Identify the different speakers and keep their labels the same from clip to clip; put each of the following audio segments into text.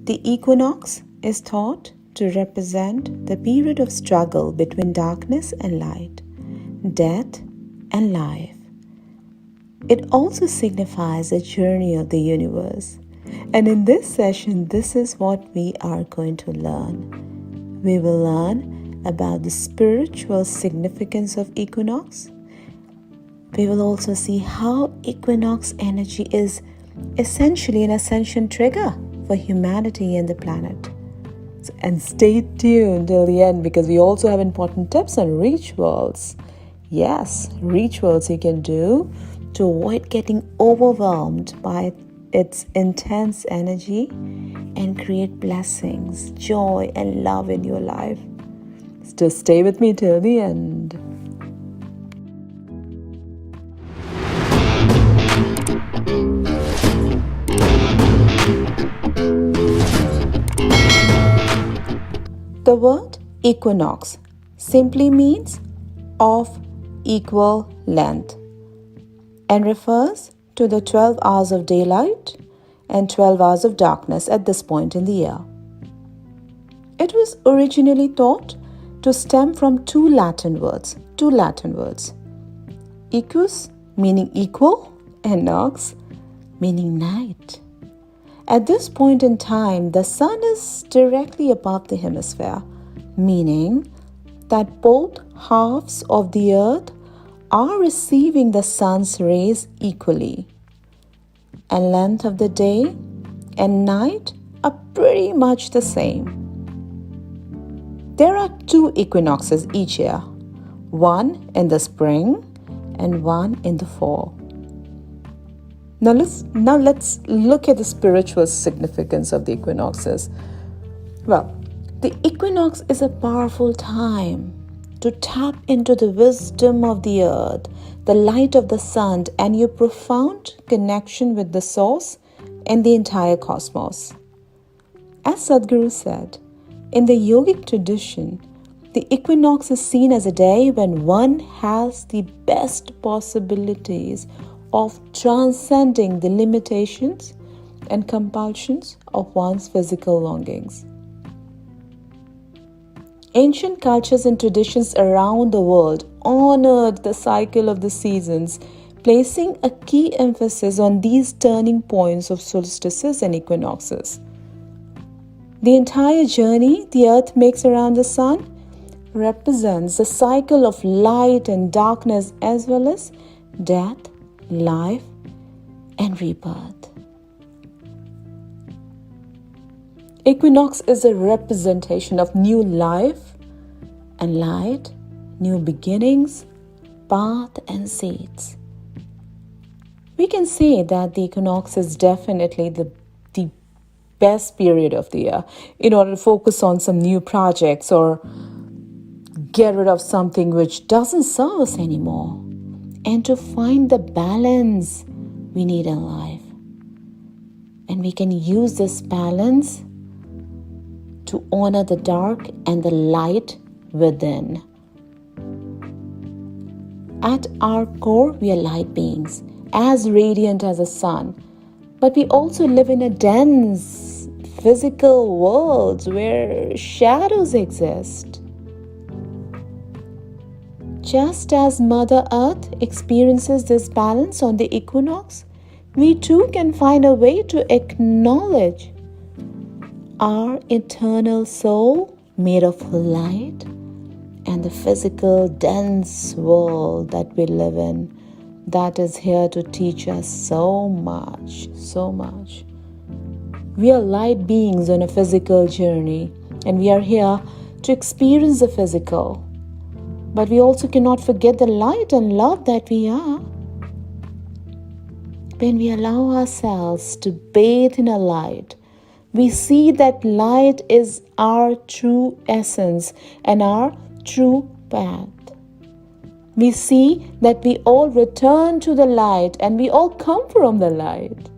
Speaker 1: The equinox is thought to represent the period of struggle between darkness and light, death and life. It also signifies a journey of the universe. And in this session, this is what we are going to learn. We will learn about the spiritual significance of equinox. We will also see how equinox energy is essentially an ascension trigger for humanity and the planet. And stay tuned till the end because we also have important tips on rituals. Yes, rituals you can do to avoid getting overwhelmed by its intense energy and create blessings, joy, and love in your life. Just stay with me till the end. The word equinox simply means of equal length and refers to the 12 hours of daylight and 12 hours of darkness at this point in the year. It was originally thought to stem from two Latin words. Aequus meaning equal and nox meaning night. At this point in time, the sun is directly above the hemisphere, meaning that both halves of the earth are receiving the sun's rays equally. And length of the day and night are pretty much the same. There are 2 equinoxes each year, one in the spring and one in the fall. Now let's look at the spiritual significance of the equinoxes. Well, the equinox is a powerful time to tap into the wisdom of the earth, the light of the sun, and your profound connection with the source and the entire cosmos. As Sadhguru said, in the yogic tradition, the equinox is seen as a day when one has the best possibilities of transcending the limitations and compulsions of one's physical longings. Ancient cultures and traditions around the world honored the cycle of the seasons, placing a key emphasis on these turning points of solstices and equinoxes. The entire journey the earth makes around the sun represents the cycle of light and darkness as well as death, life, and rebirth. Equinox is a representation of new life and light, new beginnings, path, and seeds. We can say that the equinox is definitely the best period of the year in order to focus on some new projects or get rid of something which doesn't serve us anymore, and to find the balance we need in life. And we can use this balance to honor the dark and the light within. At our core, we are light beings, as radiant as the sun. But we also live in a dense physical world where shadows exist. Just as Mother Earth experiences this balance on the equinox, we too can find a way to acknowledge our eternal soul made of light and the physical dense world that we live in that is here to teach us so much. We are light beings on a physical journey and we are here to experience the physical. But we also cannot forget the light and love that we are. When we allow ourselves to bathe in a light, we see that light is our true essence and our true path. We see that we all return to the light and we all come from the light.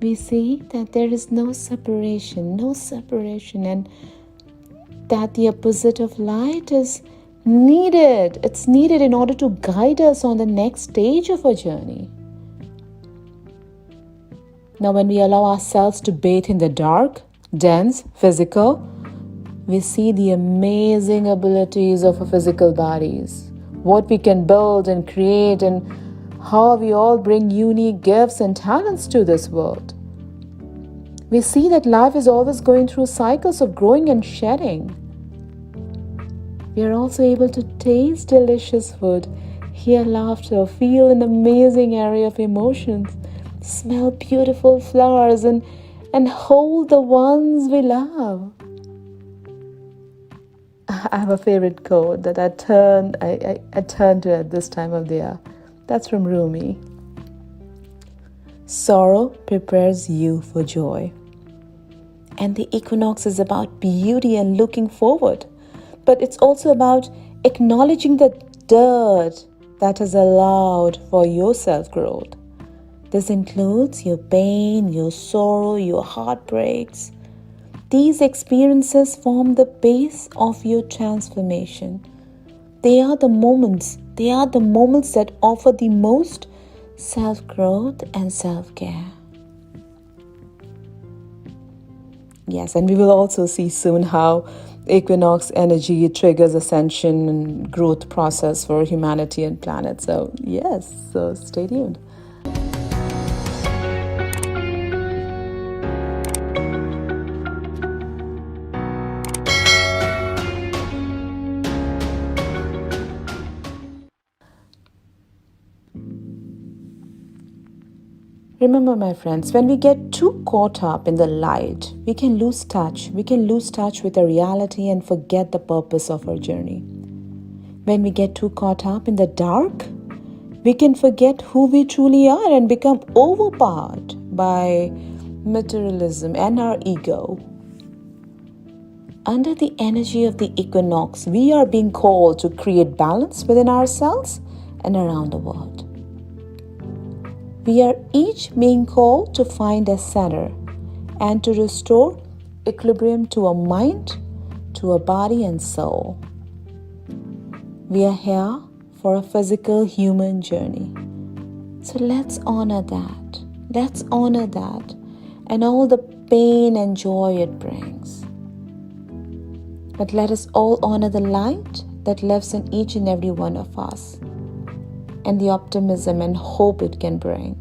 Speaker 1: We see that there is no separation, and that the opposite of light is needed. It's needed in order to guide us on the next stage of our journey. Now, when we allow ourselves to bathe in the dark, dense, physical, we see the amazing abilities of our physical bodies, what we can build and create, and how we all bring unique gifts and talents to this world. We see that life is always going through cycles of growing and shedding. We are also able to taste delicious food, hear laughter, feel an amazing array of emotions, smell beautiful flowers, and hold the ones we love. I have a favorite quote that I turn to at this time of the year. That's from Rumi. Sorrow prepares you for joy. And the equinox is about beauty and looking forward. But it's also about acknowledging the dirt that is allowed for your self-growth. This includes your pain, your sorrow, your heartbreaks. These experiences form the base of your transformation. They are the moments that offer the most self-growth and self-care. Yes, and we will also see soon how Equinox energy triggers ascension and growth process for humanity and planet. So stay tuned. Remember, my friends, when we get too caught up in the light, we can lose touch. We can lose touch with the reality and forget the purpose of our journey. When we get too caught up in the dark, we can forget who we truly are and become overpowered by materialism and our ego. Under the energy of the equinox, we are being called to create balance within ourselves and around the world. We are each being called to find a center and to restore equilibrium to our mind, to our body and soul. We are here for a physical human journey. So let's honor that. Let's honor that and all the pain and joy it brings. But let us all honor the light that lives in each and every one of us, and the optimism and hope it can bring.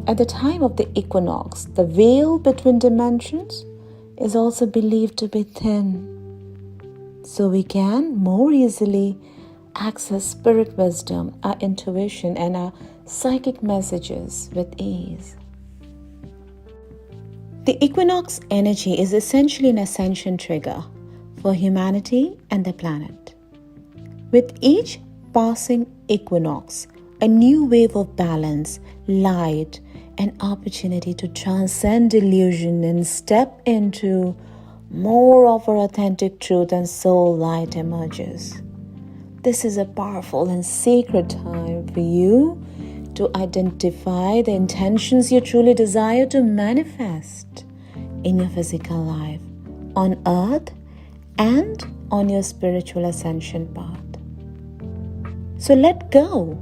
Speaker 1: At the time of the equinox, the veil between dimensions is also believed to be thin, so we can more easily access spirit wisdom, our intuition, and our psychic messages with ease. The equinox energy is essentially an ascension trigger for humanity and the planet. With each passing equinox, a new wave of balance, light, and opportunity to transcend illusion and step into more of our authentic truth and soul light emerges. This is a powerful and sacred time for you to identify the intentions you truly desire to manifest in your physical life, on earth, and on your spiritual ascension path. So let go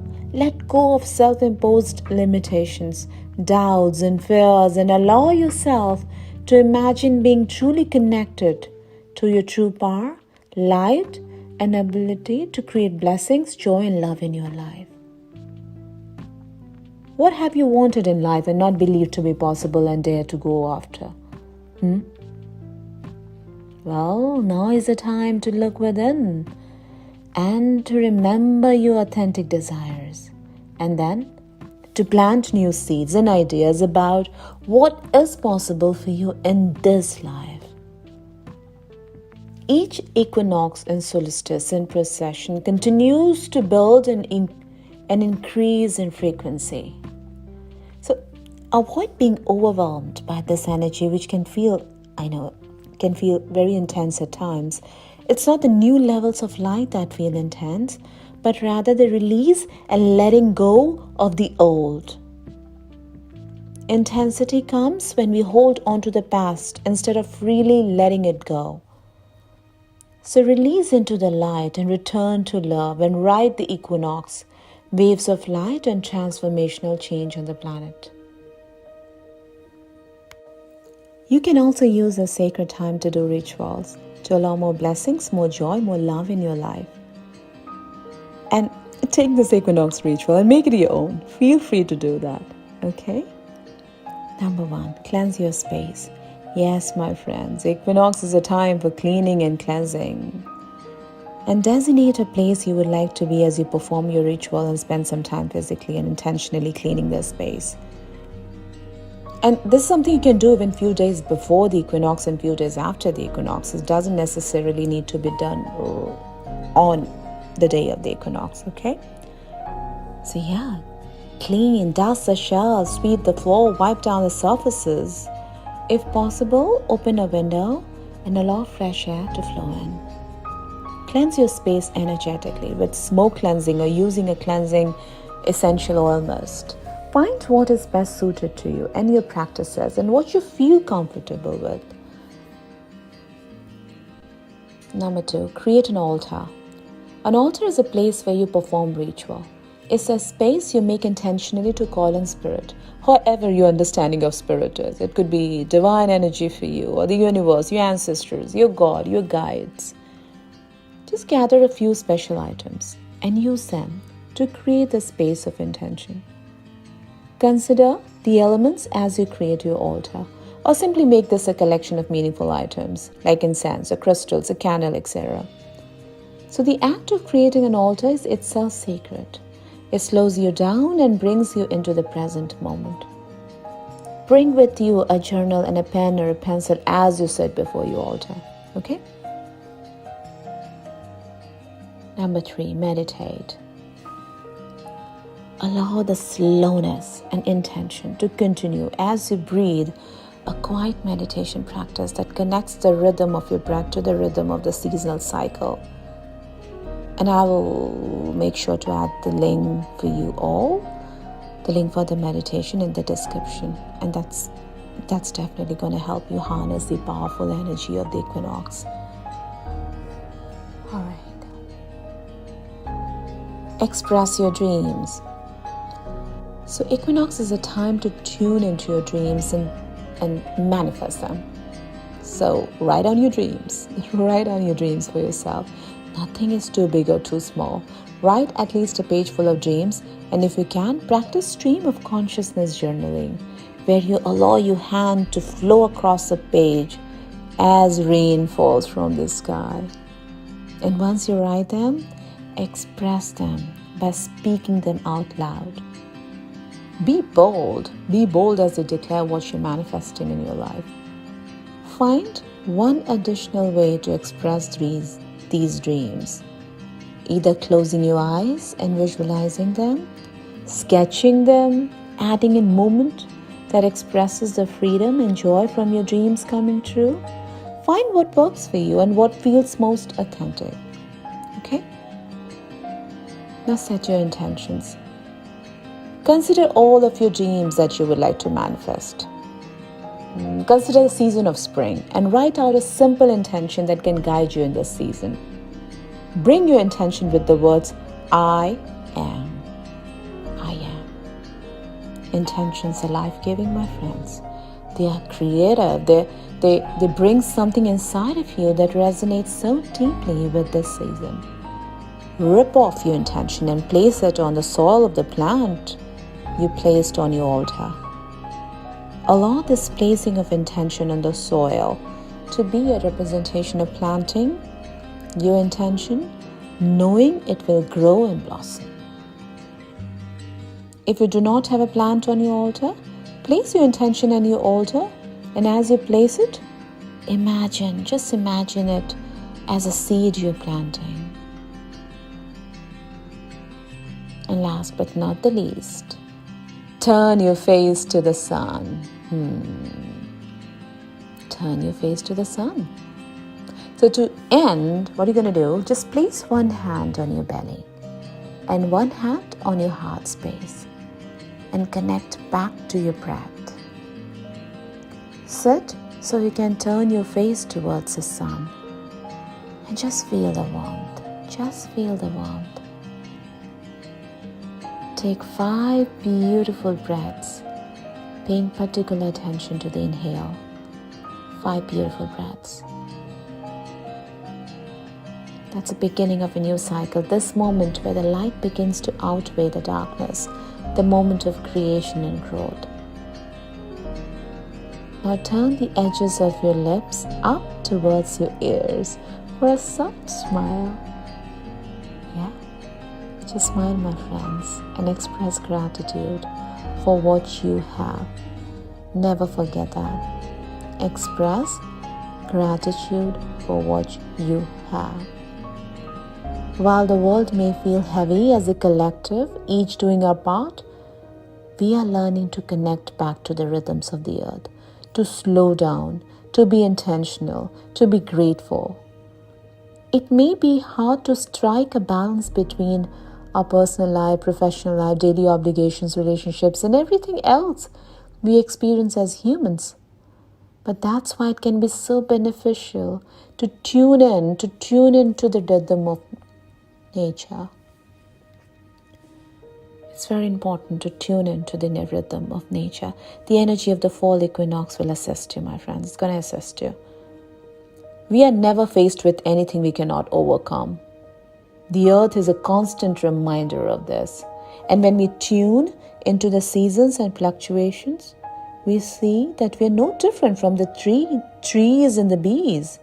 Speaker 1: of self-imposed limitations, doubts, and fears, and allow yourself to imagine being truly connected to your true power, light, and ability to create blessings, joy, and love in your life. What have you wanted in life and not believed to be possible and dare to go after? Well, now is the time to look within and to remember your authentic desires, and then to plant new seeds and ideas about what is possible for you in this life. Each equinox and solstice in precession continues to build an increase in frequency. So avoid being overwhelmed by this energy, which can feel very intense at times. It's not the new levels of light that feel intense, but rather the release and letting go of the old. Intensity comes when we hold on to the past instead of freely letting it go. So release into the light and return to love and ride the equinox waves of light and transformational change on the planet. You can also use a sacred time to do rituals to allow more blessings, more joy, more love in your life. And take this equinox ritual and make it your own. Feel free to do that, okay? Number 1, cleanse your space. Yes, my friends, equinox is a time for cleaning and cleansing. And designate a place you would like to be as you perform your ritual and spend some time physically and intentionally cleaning the space. And this is something you can do even few days before the equinox and few days after the equinox. It doesn't necessarily need to be done on the day of the equinox, okay? So yeah, clean, dust the shelves, sweep the floor, wipe down the surfaces. If possible, open a window and allow fresh air to flow in. Cleanse your space energetically with smoke cleansing or using a cleansing essential oil mist. Find what is best suited to you and your practices and what you feel comfortable with. Number 2, create an altar. An altar is a place where you perform ritual. It's a space you make intentionally to call in spirit, however your understanding of spirit is. It could be divine energy for you, or the universe, your ancestors, your God, your guides. Just gather a few special items and use them to create the space of intention. Consider the elements as you create your altar, or simply make this a collection of meaningful items like incense or crystals, a candle, etc. So the act of creating an altar is itself sacred. It slows you down and brings you into the present moment. Bring with you a journal and a pen or a pencil as you sit before your altar, okay? Number 3, meditate. Allow the slowness and intention to continue as you breathe, a quiet meditation practice that connects the rhythm of your breath to the rhythm of the seasonal cycle. And I will make sure to add the link for you all, the link for the meditation in the description. And that's definitely going to help you harness the powerful energy of the equinox. All right. Express your dreams. So equinox is a time to tune into your dreams and manifest them. So write down your dreams. Write down your dreams for yourself. Nothing is too big or too small. Write at least a page full of dreams, and if you can, practice stream of consciousness journaling, where you allow your hand to flow across the page as rain falls from the sky. And once you write them, express them by speaking them out loud. Be bold as you declare what you're manifesting in your life. Find one additional way to express these dreams, either closing your eyes and visualizing them, sketching them, adding a moment that expresses the freedom and joy from your dreams coming true. Find what works for you and what feels most authentic. Okay? Now set your intentions. Consider all of your dreams that you would like to manifest. Consider the season of spring and write out a simple intention that can guide you in this season. Bring your intention with the words, I am. I am. Intentions are life-giving, my friends. They are creative. They bring something inside of you that resonates so deeply with this season. Rip off your intention and place it on the soil of the plant you placed on your altar. Allow this placing of intention on the soil to be a representation of planting your intention, knowing it will grow and blossom. If you do not have a plant on your altar, place your intention on your altar, and as you place it, just imagine it as a seed you're planting. And last but not the least, turn your face to the sun. Turn your face to the sun. So to end, what you're going to do, just place one hand on your belly and one hand on your heart space and connect back to your breath. Sit so you can turn your face towards the sun and just feel the warmth. Just feel the warmth. take 5 beautiful breaths, paying particular attention to the inhale. 5 beautiful breaths. That's the beginning of a new cycle, this moment where the light begins to outweigh the darkness, the moment of creation and growth. Now turn the edges of your lips up towards your ears for a soft smile. Yeah, just smile, my friends, and express gratitude for what you have. Never forget that. Express gratitude for what you have. While the world may feel heavy as a collective, each doing our part, we are learning to connect back to the rhythms of the earth, to slow down, to be intentional, to be grateful. It may be hard to strike a balance between our personal life, professional life, daily obligations, relationships, and everything else we experience as humans. But that's why it can be so beneficial to tune into the rhythm of nature. It's very important to tune into the rhythm of nature. The energy of the fall equinox will assist you, my friends. It's going to assist you. We are never faced with anything we cannot overcome. The earth is a constant reminder of this. And when we tune into the seasons and fluctuations, we see that we are no different from the trees and the bees.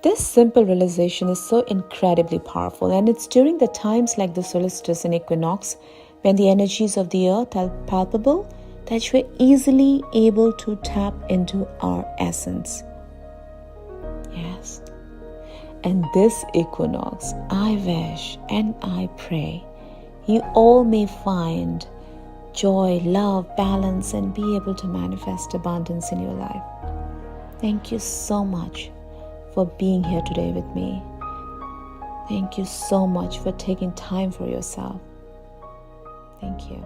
Speaker 1: This simple realization is so incredibly powerful, and it's during the times like the solstice and equinox, when the energies of the earth are palpable, that we're easily able to tap into our essence. Yes. And this equinox, I wish and I pray you all may find joy, love, balance, and be able to manifest abundance in your life. Thank you so much for being here today with me. Thank you so much for taking time for yourself. Thank you.